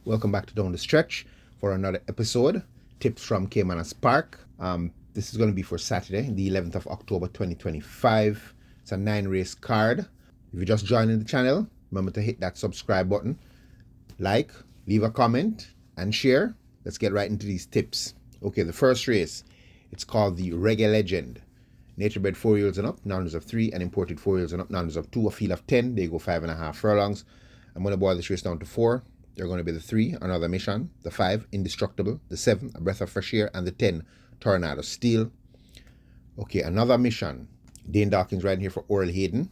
Welcome back to Down the Stretch for another episode. Tips from Caymanas Park. This is going to be for Saturday, the 11th of October 2025. It's a 9-race card. If you're just joining the channel, remember to hit that subscribe button, like, leave a comment, and share. Let's get right into these tips. Okay, the first race, it's called the Reggae Legend. Nature-bred 4-year-olds and up, non-runners of 3, and imported 4-year-olds and up, non-runners of 2, a field of 10. They go 5.5 furlongs. I'm going to boil this race down to 4. They're going to be the 3, Another Mission, the 5, Indestructible, the 7, A Breath of Fresh Air, and the 10, Tornado Steel. Okay, Another Mission. Dane Dawkins riding here for Oral Hayden.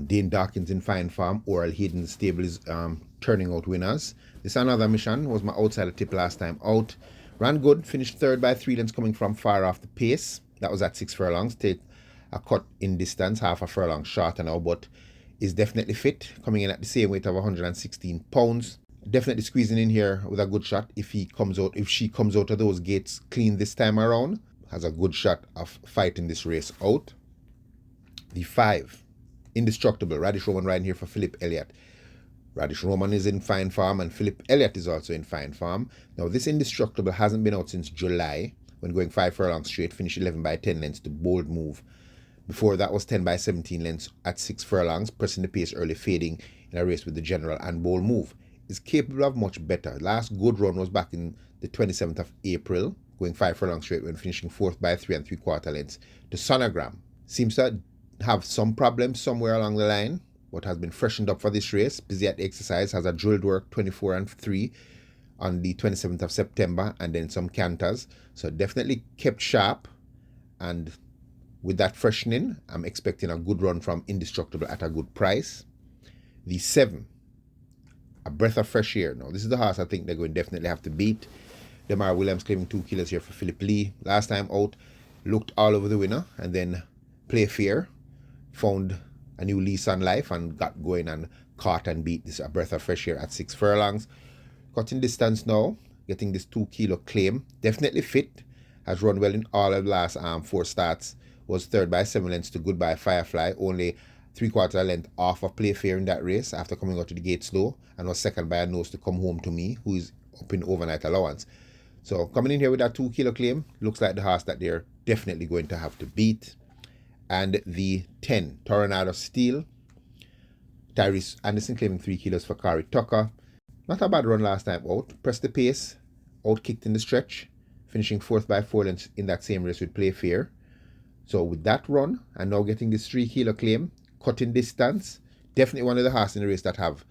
Dane Dawkins in fine form. Oral Hayden's stable is turning out winners. This Another Mission was my outsider tip last time out. Ran good, finished third by 3 lengths coming from far off the pace. That was at 6 furlongs. Take a cut in distance, half a furlong shorter now, but is definitely fit, coming in at the same weight of 116 pounds. Definitely squeezing in here with a good shot. If she comes out of those gates clean this time around, has a good shot of fighting this race out. The 5, Indestructible, Radish Roman riding here for Philip Elliott. Radish Roman is in fine form and Philip Elliott is also in fine form. Now this Indestructible hasn't been out since July when going 5 furlongs straight, finished 11 by 10 lengths to Bold Move. Before that was 10 by 17 lengths at 6 furlongs, pressing the pace early, fading in a race with the General and Bold Move. Is capable of much better. Last good run was back in the 27th of April, going 5 furlongs straight when finishing 4th by 3 3/4 lengths to Sonogram. Seems to have some problems somewhere along the line, but has been freshened up for this race. Busy at exercise, has a drilled work 24 and 3 on the 27th of September, and then some canters. So definitely kept sharp, and with that freshening, I'm expecting a good run from Indestructible at a good price. The 7, A Breath of Fresh Air. Now, this is the horse I think they're going to definitely have to beat. Demar Williams claiming 2 kilos here for Philip Lee. Last time out, looked all over the winner, and then Play Fair found a new lease on life and got going and caught and beat this A Breath of Fresh Air at 6 furlongs. Cutting distance now, getting this 2 kilo claim. Definitely fit, has run well in all of the last 4 starts. Was third by 7 lengths to Goodbye Firefly, only 3/4 length off of Play Fair in that race after coming out to the gate slow, and was second by a nose to Come Home to Me, who is up in overnight allowance. So coming in here with that 2 kilo claim, looks like the horse that they're definitely going to have to beat. And the 10, Tornado Steel. Tyrese Anderson claiming 3 kilos for Kari Tucker. Not a bad run last time out. Pressed the pace, out-kicked in the stretch, finishing 4th by 4 lengths in that same race with Play Fair. So with that run, and now getting this 3 kilo claim, cutting distance, definitely one of the horses in the race that have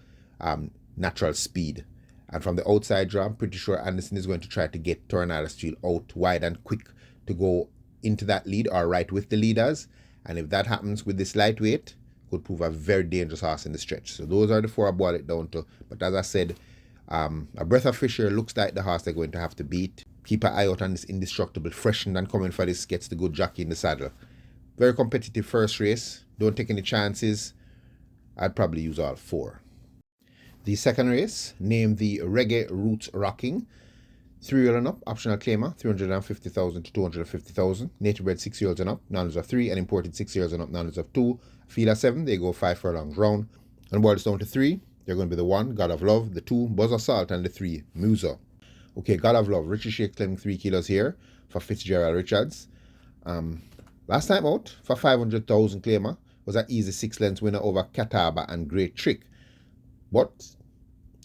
natural speed. And from the outside draw, I'm pretty sure Anderson is going to try to get Tornado Steel out wide and quick to go into that lead or right with the leaders. And if that happens with this lightweight, could prove a very dangerous horse in the stretch. So those are the 4 I boil it down to. But as I said, A Breath of Fresh Air looks like the horse they're going to have to beat. Keep an eye out on this Indestructible, freshened and coming for this, gets the good jockey in the saddle. Very competitive first race. Don't take any chances. I'd probably use all 4. The second race, named the Reggae Roots Rocking. 3-year-old and up, optional claimer, 350,000 to 250,000. Nature-bred 6-year-olds and up, non-runners of 3, and imported 6-year-olds and up, non-runners of 2. Field of 7, they go 5 furlongs round. And boils down to 3, they're going to be the 1, God of Love, the 2, Buzz Assault, and the 3, Musa. Okay, God of Love, Richie Shake claiming 3 kilos here for Fitzgerald Richards. Last time out, for 500,000 claimer, was an easy 6 lengths winner over Cataba and Great Trick. But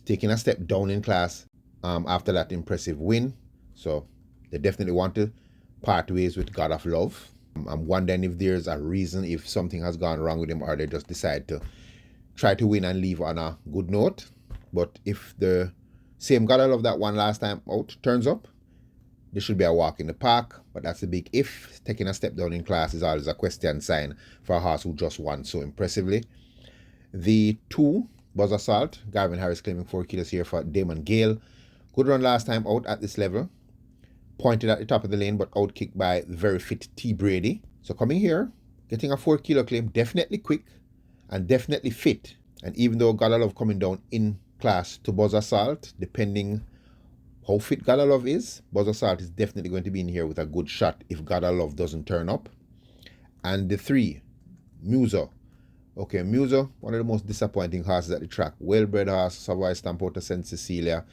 taking a step down in class after that impressive win. So they definitely want to part ways with God of Love. I'm wondering if there's a reason, if something has gone wrong with him, or they just decide to try to win and leave on a good note. But if the same God of Love that won last time out turns up, this should be a walk in the park. But that's a big if. Taking a step down in class is always a question sign for a horse who just won so impressively. The 2, Buzz Assault, Garvin Harris claiming 4 kilos here for Damon Gale. Good run last time out at this level. Pointed at the top of the lane, but out-kicked by the very fit T. Brady. So coming here, getting a 4 kilo claim, definitely quick and definitely fit. And even though God of Love coming down in class to Buzz Assault, depending how fit God of Love is, Buzz Assault is definitely going to be in here with a good shot if God of Love doesn't turn up. And the 3, Musa, Okay, Muso, one of the most disappointing horses at the track. Well-bred horse, Savoy Stamp out of St. Cecilia.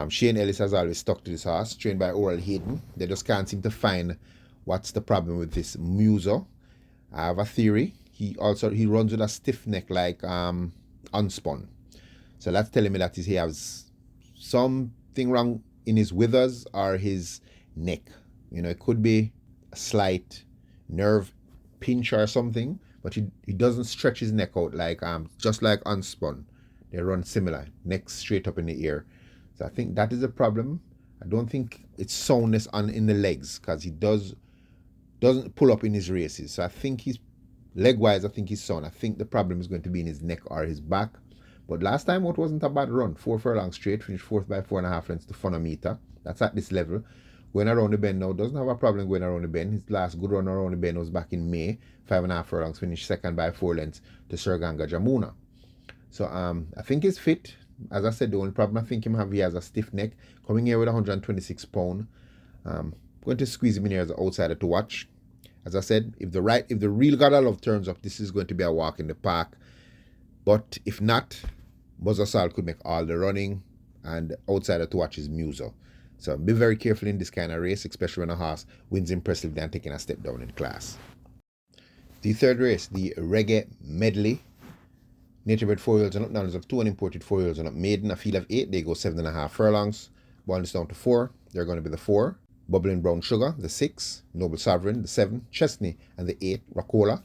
Shane Ellis has always stuck to this horse, trained by Oral Hayden. They just can't seem to find what's the problem with this Muso. I have a theory. He runs with a stiff neck like unspun. So that's telling me that he has something wrong in his withers or his neck. You know, it could be a slight nerve pinch or something, but he doesn't stretch his neck out like just like unspun. They run similar, neck straight up in the ear. So I think that is a problem. I don't think it's soundness in the legs, because he doesn't pull up in his races. So I think he's leg-wise, I think he's sound. I think the problem is going to be in his neck or his back. But last time out wasn't a bad run. 4 furlongs straight, finished fourth by 4.5 lengths to Phonometer. That's at this level. Going around the bend now, doesn't have a problem going around the bend. His last good run around the bend was back in May. 5.5 furlongs, finished second by 4 lengths to Sir Ganga Jamuna. So I think he's fit. As I said, the only problem I think he has a stiff neck. Coming here with 126 pound. Going to squeeze him in here as an outsider to watch. As I said, if the real God I Love turns up, this is going to be a walk in the park. But if not, Buzzasal could make all the running, and outsider to watch is Muso. So be very careful in this kind of race, especially when a horse wins impressively and taking a step down in class. The third race, the Reggae Medley. Nature bred 4-year-olds and up, numbers of 2 and imported 4-year-olds and up maiden. A field of 8, they go 7.5 furlongs. Ball is down to 4. They're going to be the 4. Bubbling Brown Sugar, the 6. Noble Sovereign, the 7. Chesney, and the 8. Racola.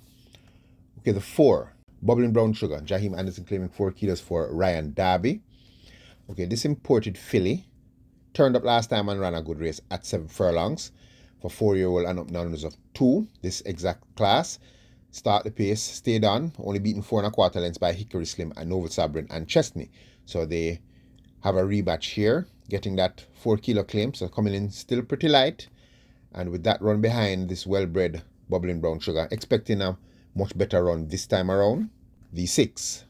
Okay, the 4. Bubbling Brown Sugar. Jaheim Anderson claiming 4 kilos for Ryan Darby. Okay, this imported filly turned up last time and ran a good race at 7 furlongs for 4-year-old and up numbers of 2. This exact class. Start the pace, stayed on, only beaten 4.25 lengths by Hickory Slim and Noble Sovereign and Chesney. So they have a rematch here, getting that 4 kilo claim, so coming in still pretty light. And with that run behind this well-bred Bubbling Brown Sugar, expecting a much better run this time around. The 6,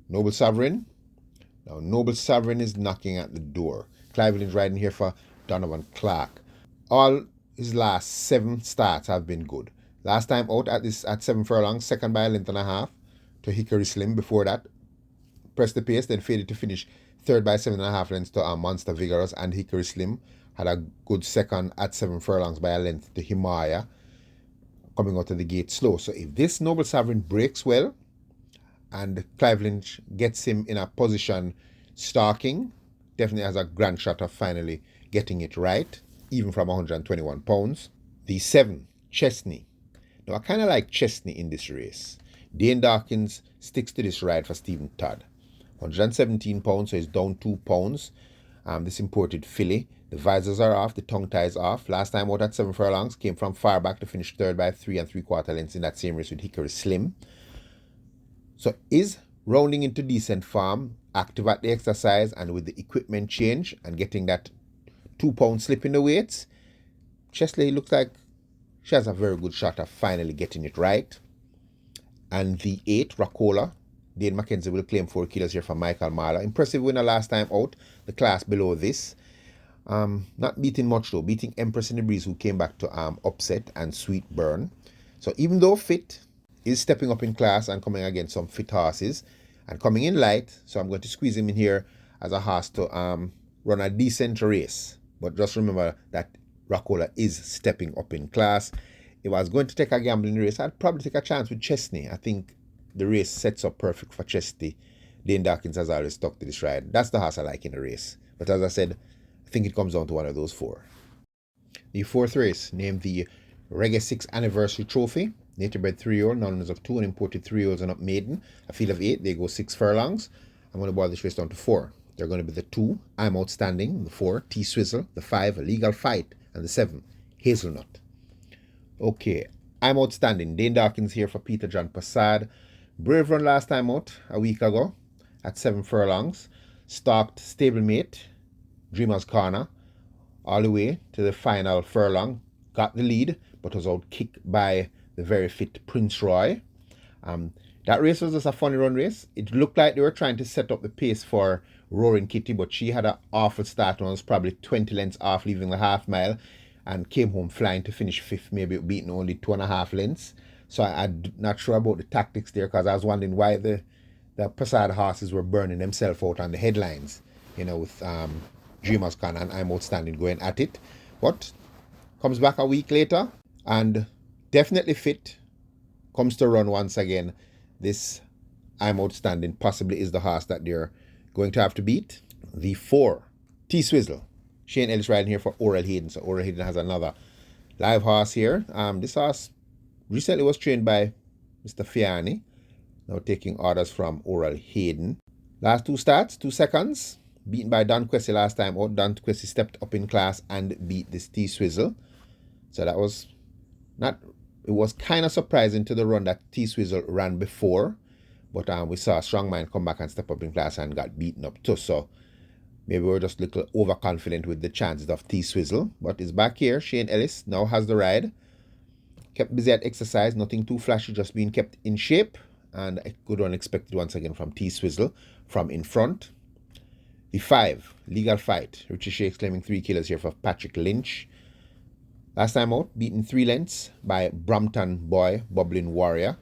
Noble Sovereign. Now Noble Sovereign is knocking at the door. Clivelin's riding here for Donovan Clark. All his last 7 starts have been good. Last time out at 7 furlongs, second by a length and a half to Hickory Slim. Before that, pressed the pace, then faded to finish third by 7.5 lengths to Monster Vigorous, and Hickory Slim had a good second at 7 furlongs by a length to Himalaya, coming out of the gate slow. So if this Noble Sovereign breaks well and Clivelin gets him in a position stalking, definitely has a grand shot of finally getting it right, even from 121 pounds. The 7, Chesney. Now, I kind of like Chesney in this race. Dane Dawkins sticks to this ride for Stephen Todd. 117 pounds, so he's down 2 pounds. This imported filly. The visors are off, the tongue tie is off. Last time out at 7 furlongs, came from far back to finish third by 3 3/4 lengths in that same race with Hickory Slim. So is rounding into decent form, active at the exercise and with the equipment change and getting that 2 pound slip in the weights. Chesley looks like she has a very good shot of finally getting it right. And the 8, Racola. Dane McKenzie will claim 4 kilos here from Michael Marler. Impressive winner last time out, the class below this. Not beating much though, beating Empress in the Breeze, who came back to upset, and Sweet Burn. So even though fit, is stepping up in class and coming against some fit horses and coming in light. So I'm going to squeeze him in here as a horse to run a decent race. But just remember that Racola is stepping up in class. If I was going to take a gambling race, I'd probably take a chance with Chesney. I think the race sets up perfect for Chesney. Dane Dawkins has always stuck to this ride. That's the horse I like in the race. But as I said, I think it comes down to one of those 4. The 4th race, named the Reggae 6 Anniversary Trophy. Native bred 3-year-old, numbers of 2 and imported 3-year-olds and up maiden. A field of 8, they go 6 furlongs. I'm going to boil this race down to 4. They're going to be the 2, I'm Outstanding, the 4, T-Swizzle, the 5, Legal Fight, and the 7, Hazelnut. Okay, I'm Outstanding. Dane Dawkins here for Peter John Passad. Brave run last time out, a week ago, at 7 furlongs. Stalked stablemate, Dreamer's Corner, all the way to the final furlong. Got the lead, but was out kicked by the very fit Prince Roy. That race was just a funny run race. It looked like they were trying to set up the pace for Roaring Kitty, but she had an awful start and was probably 20 lengths off leaving the half mile and came home flying to finish 5th, maybe beating only 2.5 lengths. So I'm not sure about the tactics there, because I was wondering why the Prasad horses were burning themselves out on the headlines, with Dreamers Con and I'm Outstanding going at it. But comes back a week later and definitely fit, comes to run once again. This I'm Outstanding possibly is the horse that they're going to have to beat. The 4, T-Swizzle. Shane Ellis riding here for Oral Hayden. So Oral Hayden has another live horse here. This horse recently was trained by Mr. Fiani, now taking orders from Oral Hayden. Last 2 starts, 2 seconds. Beaten by Don Quessy last time out. Don Quessy stepped up in class and beat this T-Swizzle. So that was it was kind of surprising to the run that T-Swizzle ran before. But we saw a strong mind come back and step up in class and got beaten up too. So maybe we're just a little overconfident with the chances of T-Swizzle. But it's back here. Shane Ellis now has the ride. Kept busy at exercise. Nothing too flashy, just being kept in shape. And a good one expected once again from T-Swizzle from in front. The 5, Legal Fight. Richie Shakes claiming 3 kilos here for Patrick Lynch. Last time out, beaten 3 lengths by Brampton Boy, Bubbling Warrior,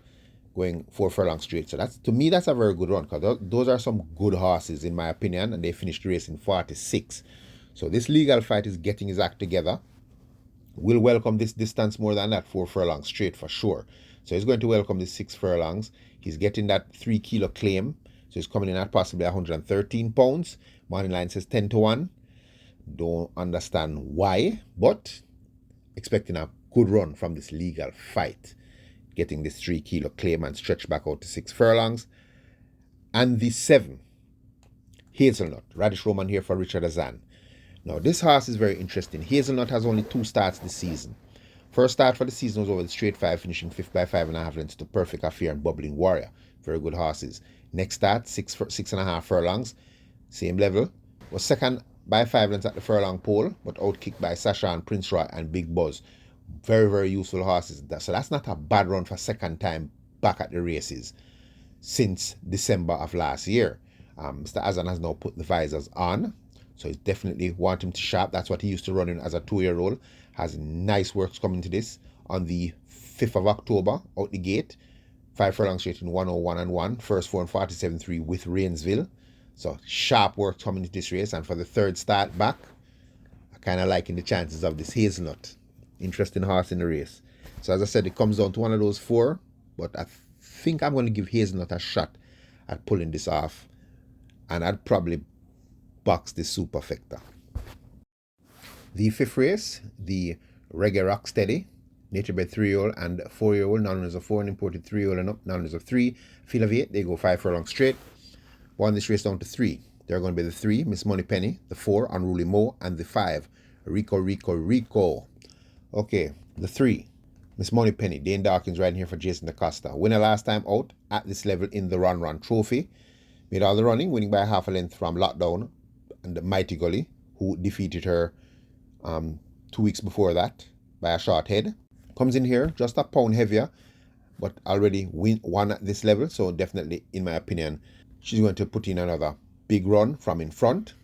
going 4 furlongs straight. So to me, that's a very good run, because those are some good horses in my opinion, and they finished the race in 46. So this Legal Fight is getting his act together. Will welcome this distance more than that 4 furlongs straight for sure. So he's going to welcome this 6 furlongs. He's getting that 3 kilo claim. So he's coming in at possibly 113 pounds. Money line says 10 to 1. Don't understand why, but expecting a good run from this Legal Fight. Getting this 3 kilo claim and stretch back out to 6 furlongs. And the 7, Hazelnut. Radish Roman here for Richard Azan. Now this horse is very interesting. Hazelnut has only 2 starts this season. First start for the season was over the straight 5, finishing 5th by 5.5 lengths to Perfect Affair and Bubbling Warrior. Very good horses. Next start, 6.5 furlongs. Same level. Was second by 5 lengths at the furlong pole, but outkicked by Sasha and Prince Roy and Big Buzz. Very, very useful horses. So that's not a bad run for second time back at the races since December of last year. Mr. Azan has now put the visors on, so he's definitely want him to sharp. That's what he used to run in as a 2-year-old. Has nice works coming to this on the 5th of October out the gate. 5 furlongs straight in 101 and 1. First 4 and 47.3 with Rainsville. So sharp work coming to this race. And for the 3rd start back, I kind of liking the chances of this Hazelnut. Interesting horse in the race. So as I said, it comes down to one of those 4. But I think I'm going to give Hazelnut a shot at pulling this off. And I'd probably box this Superfecta. The 5th race, the Reggae Rocksteady. Nature bred 3-year-old and 4-year-old. Non-winners of 4 and imported 3-year-old and up. Non-winners of 3. Field of 8. They go 5 furlongs straight. Won this race down to 3. They're going to be the 3, Miss Moneypenny, the 4, Unruly Mo, and the 5, Rico. Okay, the 3, Miss Moneypenny, Dane Dawkins riding here for Jason DaCosta. Winner last time out at this level in the Run Trophy. Made all the running, winning by half a length from Lockdown and the Mighty Gully, who defeated her 2 weeks before that by a short head. Comes in here just a pound heavier, but already won at this level, so definitely, in my opinion, she's going to put in another big run from in front.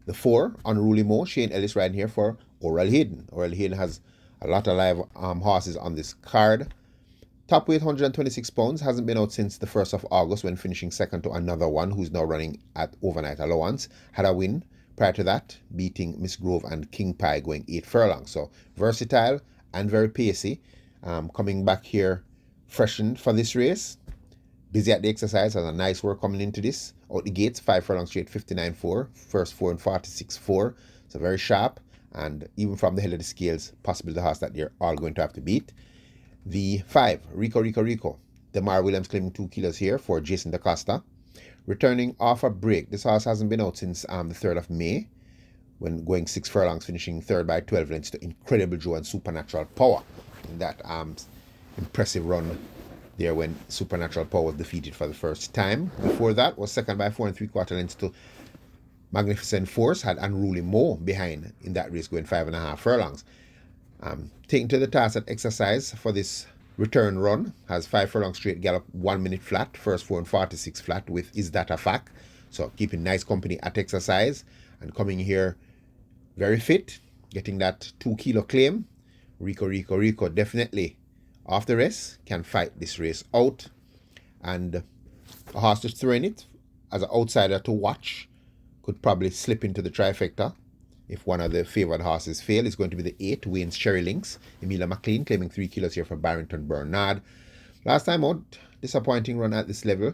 The 4, Unruly Mo, Shane Ellis riding here for Oral Hayden. Oral Hayden has a lot of live horses on this card. Top weight 126 pounds, hasn't been out since the 1st of August when finishing second to another one who's now running at overnight allowance. Had a win prior to that, beating Miss Grove and King Pie, going 8 furlongs. So versatile and very pacey. Coming back here freshened for this race. Busy at the exercise, has a nice work coming into this. Out the gates, 5 furlongs straight, 59.4. First 4 and 46.4. So very sharp. And even from the head of the scales, possibly the horse that they're all going to have to beat. The 5, Rico. Demar Williams claiming 2 kilos here for Jason DaCosta. Returning off a break. This horse hasn't been out since the 3rd of May, when going 6 furlongs, finishing 3rd by 12 lengths to Incredible Joe and Supernatural Power in that impressive run there when Supernatural Power was defeated for the first time. Before that was 2nd by 4 3/4 lengths to Magnificent Force, had Unruly Mo behind in that race, going 5.5 furlongs. Taken to the task at exercise for this return run, has 5 furlongs straight gallop, 1 minute flat, first 4 and 46 flat with Is That a Fact? So keeping nice company at exercise and coming here very fit, getting that 2 kilo claim. Rico definitely off the rest can fight this race out. And a horse just throwing it as an outsider to watch could probably slip into the trifecta. If one of the favored horses fail, it's going to be the 8, Wayne's Cherry Links. Emilia McLean claiming 3 kilos here for Barrington Bernard. Last time out, disappointing run at this level.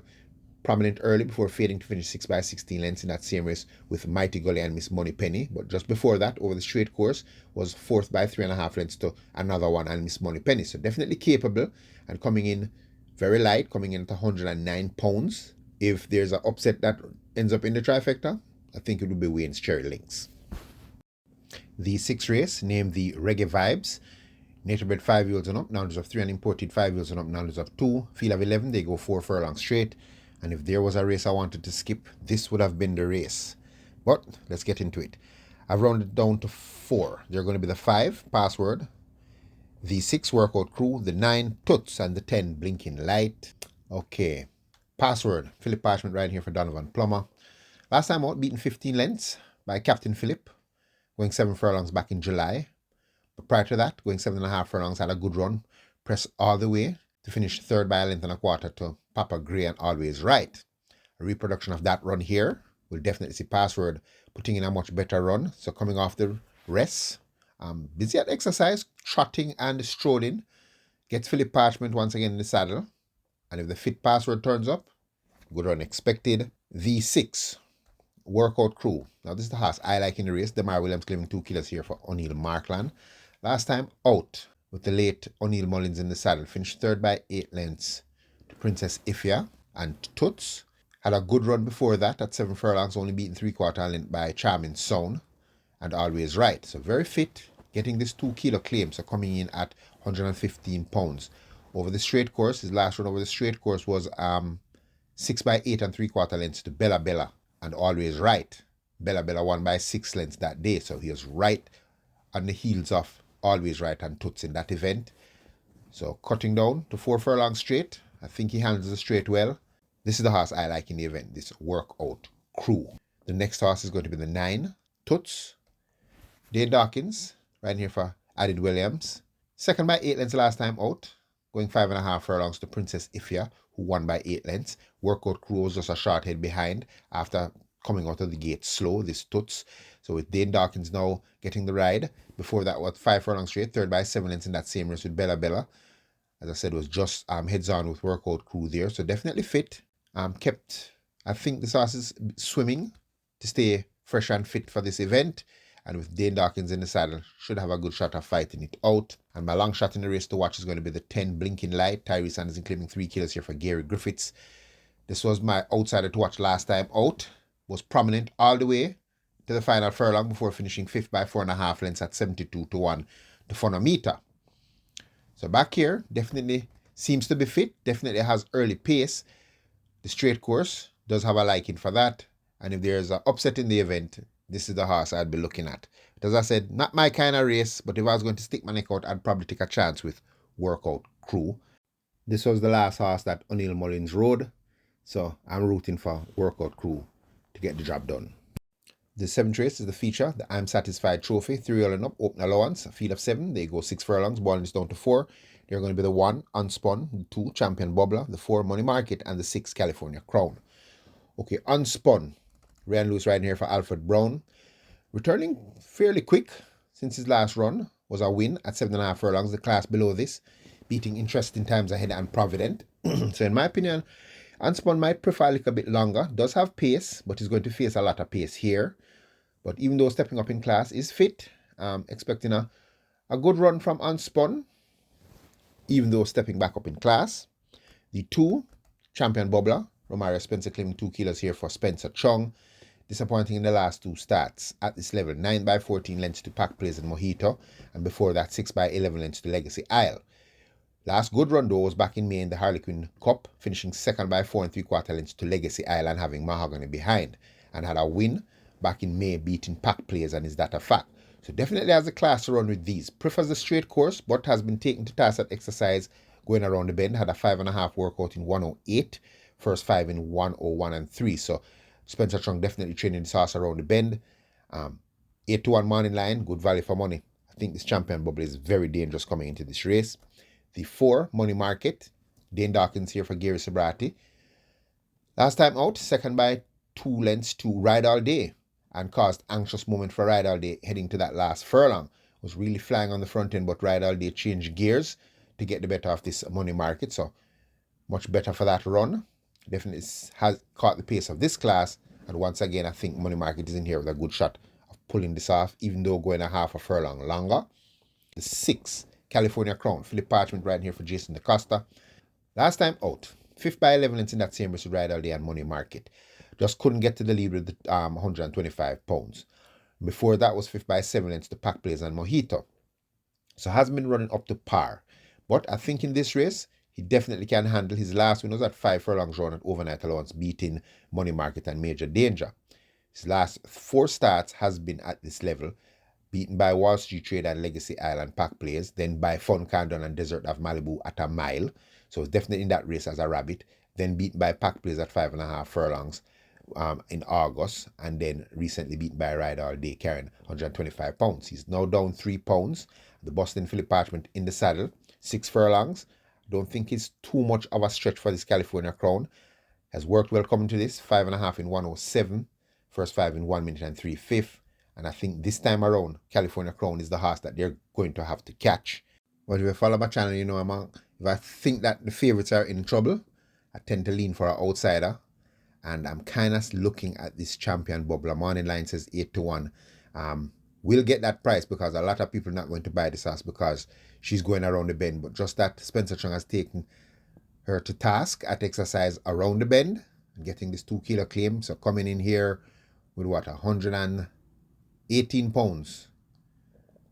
Prominent early before fading to finish 6 by 16 lengths in that same race with Mighty Gully and Miss Moneypenny. But just before that, over the straight course, was 4th by 3.5 lengths to another one and Miss Moneypenny. So definitely capable and coming in very light, coming in at 109 pounds. If there's an upset that ends up in the trifecta, I think it would be Wayne's Cherry Links. The 6th race, named the Reggae Vibes. Nature bred 5-year-olds and up, knowledge of 3, and imported 5-year-olds and up, knowledge of 2. Field of 11, they go 4 furlongs straight. And if there was a race I wanted to skip, this would have been the race. But let's get into it. I've rounded down to 4. They're going to be the 5, Password, the 6, Workout Crew, the 9, Toots, and the 10, Blinking Light. Okay. Password, Philip Parchment riding here for Donovan Plummer. Last time out, beaten 15 lengths by Captain Philip, going 7 furlongs back in July. But prior to that, going 7.5 furlongs, had a good run. Pressed all the way to finish 3rd by a length and a quarter to Papa Gray and Always Right. A reproduction of that run here will definitely see Password putting in a much better run. So coming off the rest, busy at exercise, trotting and strolling, gets Philip Parchment once again in the saddle. And if the fit Password turns up, good run expected. The 6, Workout Crew. Now this is the horse I like in the race. Demar Williams claiming 2 kilos here for O'Neill Markland. Last time out with the late O'Neill Mullins in the saddle. Finished 3rd by 8 lengths to Princess Ifya and Toots. Had a good run before that at 7 furlongs, only beaten 3/4 length by Charming Sound and Always Right. So very fit, getting this 2 kilo claim. So coming in at 115 pounds. Over the straight course, his last run over the straight course was 6 by 8 and 3/4 lengths to Bella Bella and Always Right. Bella Bella won by 6 lengths that day. So he was right on the heels of Always Right and Toots in that event. So cutting down to 4 furlongs straight. I think he handles the straight well. This is the horse I like in the event, this Workout Crew. The next horse is going to be the 9, Toots. Dane Dawkins, riding here for Added Williams. 2nd by 8 lengths last time out. Going 5.5 furlongs to Princess Ifya, who won by 8 lengths. Workout Crew was just a short head behind after coming out of the gate slow, this Toots. So with Dane Dawkins now getting the ride. Before that, 5 furlongs straight, 3rd by 7 lengths in that same race with Bella Bella. As I said, was just heads on with Workout Crew there. So definitely fit. Kept, I think this horse is swimming to stay fresh and fit for this event. And with Dane Dawkins in the saddle, should have a good shot of fighting it out. And my long shot in the race to watch is going to be the 10, Blinking Light. Tyrese Anderson claiming 3 kilos here for Gary Griffiths. This was my outsider to watch last time out. Was prominent all the way to the final furlong before finishing 5th by 4.5 lengths at 72-1 to Phonometer. So back here, definitely seems to be fit. Definitely has early pace. The straight course does have a liking for that. And if there's an upset in the event, this is the horse I'd be looking at. But as I said, not my kind of race, but if I was going to stick my neck out, I'd probably take a chance with Workout Crew. This was the last horse that O'Neill Mullins rode. So I'm rooting for Workout Crew to get the job done. The 7th race is the feature, the I'm Satisfied Trophy. 3 and up, open allowance, a field of 7. They go 6 furlongs, balling is down to 4. They're going to be the 1, Unspun, the 2, Champion Bubbler, the 4, Money Market, and the 6, California Crown. Okay, Unspun. Ryan Lewis riding here for Alfred Brown. Returning fairly quick since his last run was a win at 7.5 furlongs, the class below this, beating Interesting Times Ahead and Provident. So in my opinion, Unspun might prefer a little bit longer. Does have pace, but he's going to face a lot of pace here. But even though stepping up in class is fit, expecting a good run from Unspun, even though stepping back up in class. The 2, Champion Bubbler, Romario Spencer claiming 2 kilos here for Spencer Chung. Disappointing in the last 2 starts at this level. 9 by 14 lengths to Pack Plays and Mojito. And before that, 6 by 11 lengths to Legacy Isle. Last good run though was back in May in the Harlequin Cup, finishing 2nd by 4 3/4 lengths to Legacy Isle and having Mahogany behind. And had a win back in May beating Pack Plays, and is that a fact? So definitely has a class to run with these. Prefers the straight course, but has been taken to task at exercise going around the bend. Had a 5.5 workout in 108. First 5 in 101 and 3. So Spencer Chung definitely training this horse around the bend. 8-1 morning line, good value for money. I think this Champion Bubble is very dangerous coming into this race. The 4, Money Market. Dane Dawkins here for Gary Sobrati. Last time out, second by 2 lengths to Ride All Day, and caused anxious moment for Ride All Day heading to that last furlong. Was really flying on the front end, but Ride All Day changed gears to get the better of this Money Market. So much better for that run. Definitely has caught the pace of this class. And once again, I think Money Market is in here with a good shot of pulling this off, even though going a half a furlong longer. The 6, California Crown. Philip Parchment riding here for Jason DaCosta. Last time out, 5th by 11 lengths in that same race with Ride All Day and Money Market. Just couldn't get to the lead with the 125 pounds. Before that was 5th by 7 lengths to Pack Plays and Mojito. So hasn't been running up to par. But I think in this race, he definitely can handle. His last win was at 5 furlongs run at Overnight Allowance, beating Money Market and Major Danger. His last 4 starts has been at this level, beaten by Wall Street Trade and Legacy Island Pack Plays, then by Fun Candon and Desert of Malibu at a mile. So it's definitely in that race as a rabbit. Then beaten by Pack Plays at 5.5 furlongs in August, and then recently beaten by Ride All Day, carrying 125 pounds. He's now down 3 pounds. The Boston Philip Parchment in the saddle, 6 furlongs. Don't think it's too much of a stretch for this California Crown. Has worked well coming to this. 5.5 in 107. First 5 in 1 minute and 3/5. And I think this time around, California Crown is the horse that they're going to have to catch. But if you follow my channel, you know if I think that the favorites are in trouble, I tend to lean for an outsider. And I'm kind of looking at this Champion Bubbler. Morning line says 8-1. We'll get that price because a lot of people are not going to buy this horse because she's going around the bend. But just that Spencer Chung has taken her to task at exercise around the bend and getting this 2 kilo claim. So coming in here with what, 118 pounds.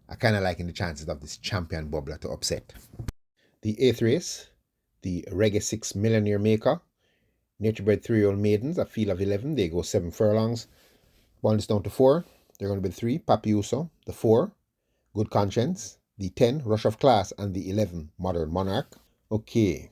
I kind of liking the chances of this Champion Bubbler to upset. The 8th race, the Reggae 6 Millionaire Maker. Naturebred 3-year-old maidens, a field of 11. They go 7 furlongs. One is down to 4. They're going to be 3, Papi Uso. The 4, Good Conscience. The 10, Rush of Class. And the 11, Modern Monarch. Okay.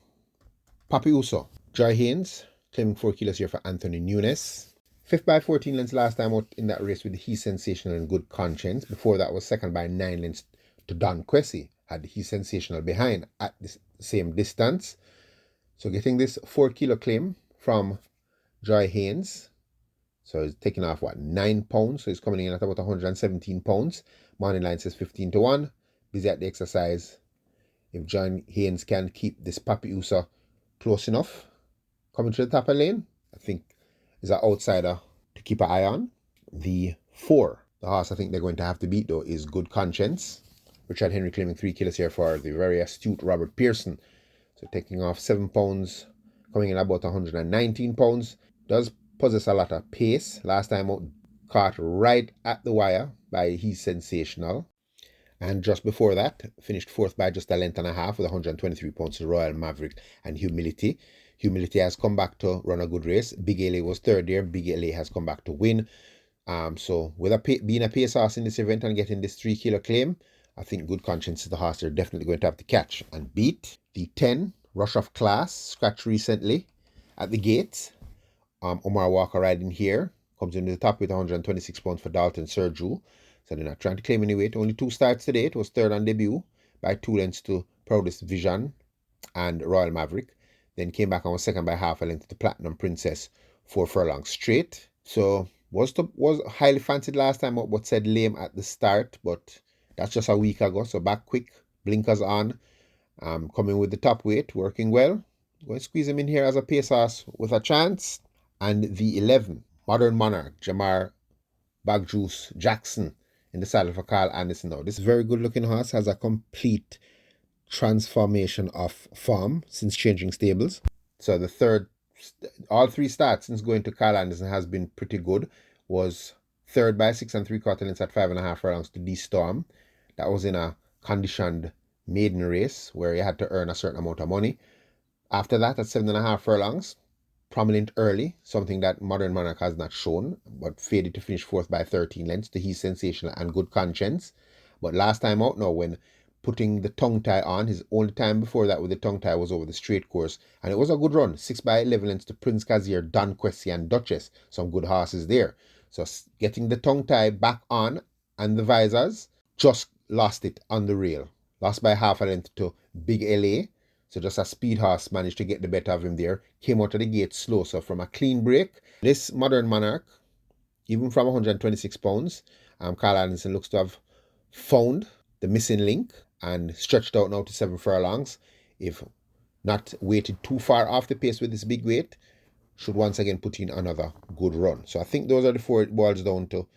Papi Uso. Joy Haynes, claiming 4 kilos here for Anthony Nunes. 5th by 14 lengths last time out in that race with the He Sensational and Good Conscience. Before that was 2nd by 9 lengths to Don Quessy. Had the He Sensational behind at the same distance. So getting this 4 kilo claim from Joy Haynes. So he's taking off, 9 pounds. So he's coming in at about 117 pounds. Morning line says 15-1. Busy at the exercise. If Joy Haynes can keep this Papi Uso close enough, coming to the top of the lane, I think is an outsider to keep an eye on. The 4, the horse I think they're going to have to beat though, is Good Conscience. Richard Henry claiming 3 kilos here for the very astute Robert Pearson. So taking off 7 pounds, coming in about 119 pounds. Does possess a lot of pace. Last time out, caught right at the wire by He's Sensational. And just before that, finished 4th by just a length and a half with 123 pounds to Royal Maverick and Humility. Humility has come back to run a good race. Big LA was 3rd there. Big LA has come back to win. So with being a pace horse in this event and getting this 3 kilo claim, I think Good Conscience is the horse they're definitely going to have to catch and beat. The 10, Rush of Class, scratched recently at the gates. Omar Walker riding here. Comes into the top with 126 pounds for Dalton Sergio. So they're not trying to claim any weight. Only 2 starts today. It was 3rd on debut by 2 lengths to Proudest Vision and Royal Maverick. Then came back and was 2nd by half a length to Platinum Princess 4 furlongs straight. So was highly fancied last time out, but said lame at the start. But that's just a week ago. So back quick, blinkers on. Coming with the top weight, working well. Going to squeeze him in here as a pace horse with a chance. And the 11, Modern Monarch, Jamar Bagjuice Jackson in the saddle for Carl Anderson now. This very good looking horse has a complete transformation of form since changing stables. So the 3rd, all 3 starts since going to Carl Anderson has been pretty good. Was 3rd by 6 3/4 lengths at 5.5 furlongs to D-Storm. That was in a conditioned maiden race where he had to earn a certain amount of money. After that, at 7.5 furlongs, prominent early, something that Modern Monarch has not shown, but faded to finish 4th by 13 lengths to He's Sensational and Good Conscience. But last time out now, when putting the tongue tie on, his only time before that with the tongue tie was over the straight course, and it was a good run, 6 by 11 lengths to Prince Kazir, Don Quessy and Duchess. Some good horses there. So getting the tongue tie back on and the visors, just lost it on the rail. lost by half a length to Big LA. So just a speed horse managed to get the better of him there. Came out of the gate slow, so from a clean break. This Modern Monarch, even from 126 pounds, Carl Anderson looks to have found the missing link and stretched out now to 7 furlongs. If not weighted too far off the pace with this big weight, should once again put in another good run. So I think those are the 4 it boils down to.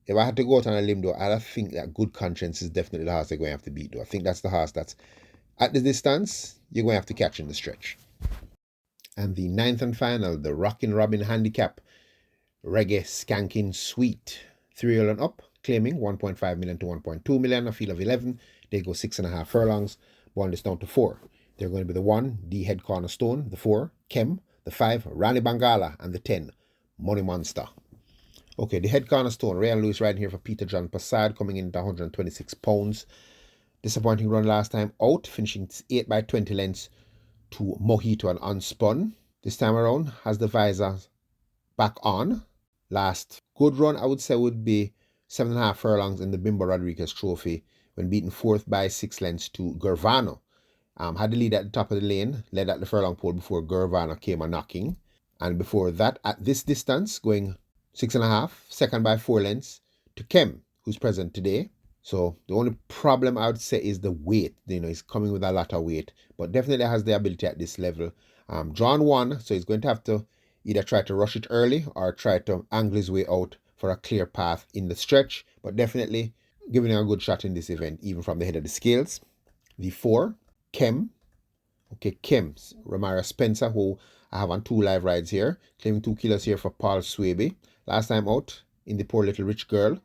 If I had to go out on a limb though, I think that Good Conscience is definitely the horse they're going to have to beat though. I think that's the horse that's at the distance you're going to have to catch in the stretch. And the 9th and final, the Rockin' Robin Handicap Reggae Skanking Sweet. 3-year and up, claiming 1.5 million to 1.2 million, a field of 11. They go 6.5 furlongs, boil this down to 4. They're going to be the 1, the Head Cornerstone, the 4, Kem, the 5, Rani Bangala, and the 10, Money Monster. Okay, the Head Cornerstone, Ray and Lewis riding here for Peter John Passad, coming in at 126 pounds. Disappointing run last time out, finishing 8 by 20 lengths to Mojito and Unspun. This time around, has the visor back on. Last good run, I would say, would be 7.5 furlongs in the Bimbo Rodriguez Trophy when beaten 4th by 6 lengths to Gervano. Had the lead at the top of the lane, led at the furlong pole before Gervano came a knocking. And before that, at this distance, going 6.5, second by 4 lengths to Kem, who's present today. So the only problem I would say is the weight. He's coming with a lot of weight, but definitely has the ability at this level. Drawn 1, so he's going to have to either try to rush it early or try to angle his way out for a clear path in the stretch, but definitely giving him a good shot in this event, even from the head of the scales. The 4, Kem. Okay, Kem, Ramara Spencer, who I have on 2 live rides here, claiming 2 kilos here for Paul Swaby. Last time out in the Poor Little Rich Girl,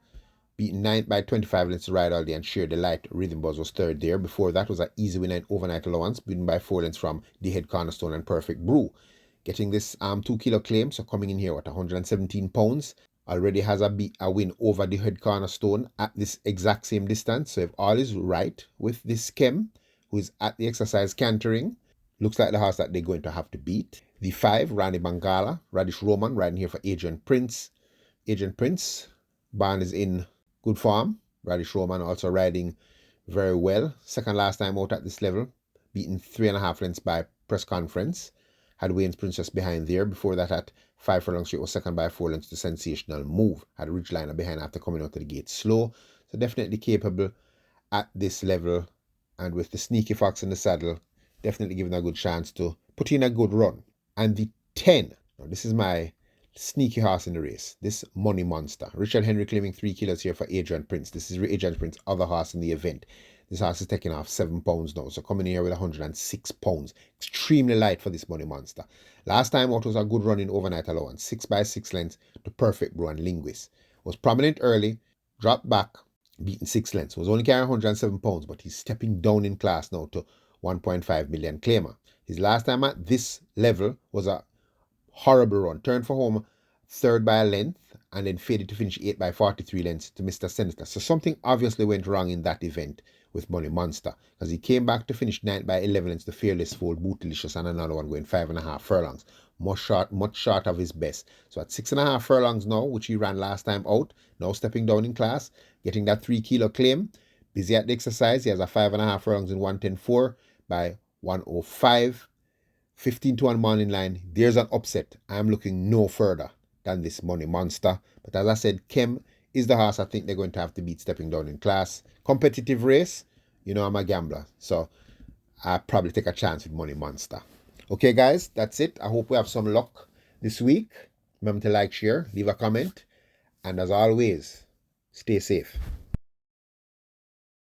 beaten 9th by 25 lengths to ride all day and Sheer Delight. Rhythm Buzz was 3rd there. Before that was an easy win and overnight allowance, beaten by 4 lengths from the Head Cornerstone and Perfect Brew. Getting this 2 kilo claim, so coming in here at 117 pounds. Already has a win over the Head Cornerstone at this exact same distance. So if all is right with this Kem, who is at the exercise cantering, looks like the horse that they're going to have to beat. The 5, Rani Bangala, Radish Roman, riding here for Adrian Prince. Adrian Prince, barn is in good form. Radish Roman also riding very well. Second last time out at this level, beaten 3.5 lengths by press conference. Had Wayne's Princess behind there. Before that, at 5 furlongs straight, was second by 4 lengths to Sensational Move. Had Ridgeliner behind after coming out of the gate slow. So definitely capable at this level. And with the Sneaky Fox in the saddle, definitely giving a good chance to put in a good run. And the 10, now this is my sneaky horse in the race, this Money Monster. Richard Henry claiming 3 kilos here for Adrian Prince. This is Adrian Prince's other horse in the event. This horse is taking off 7 pounds now, so coming in here with 106 pounds. Extremely light for this Money Monster. Last time out was a good run in overnight allowance, 6 by 6 lengths to Perfect Brew and Linguist. Was prominent early, dropped back, beaten 6 lengths. Was only carrying 107 pounds, but he's stepping down in class now to 1.5 million claimer. His last time at this level was a horrible run. Turned for home 3rd by a length and then faded to finish 8 by 43 lengths to Mr. Senator. So something obviously went wrong in that event with Money Monster, because he came back to finish 9 by 11 lengths to Fearless Fold, Bootylicious, and another one going 5.5 furlongs. Much short of his best. So at 6.5 furlongs now, which he ran last time out, now stepping down in class, getting that 3 kilo claim. Busy at the exercise. He has a 5.5 furlongs in 110.4 by 105. 15 to 1 morning line. There's an upset. I'm looking no further than this Money Monster. But as I said, Kem is the horse I think they're going to have to beat stepping down in class. Competitive race, I'm a gambler. So I probably take a chance with Money Monster. Okay, guys, that's it. I hope we have some luck this week. Remember to like, share, leave a comment. And as always, stay safe.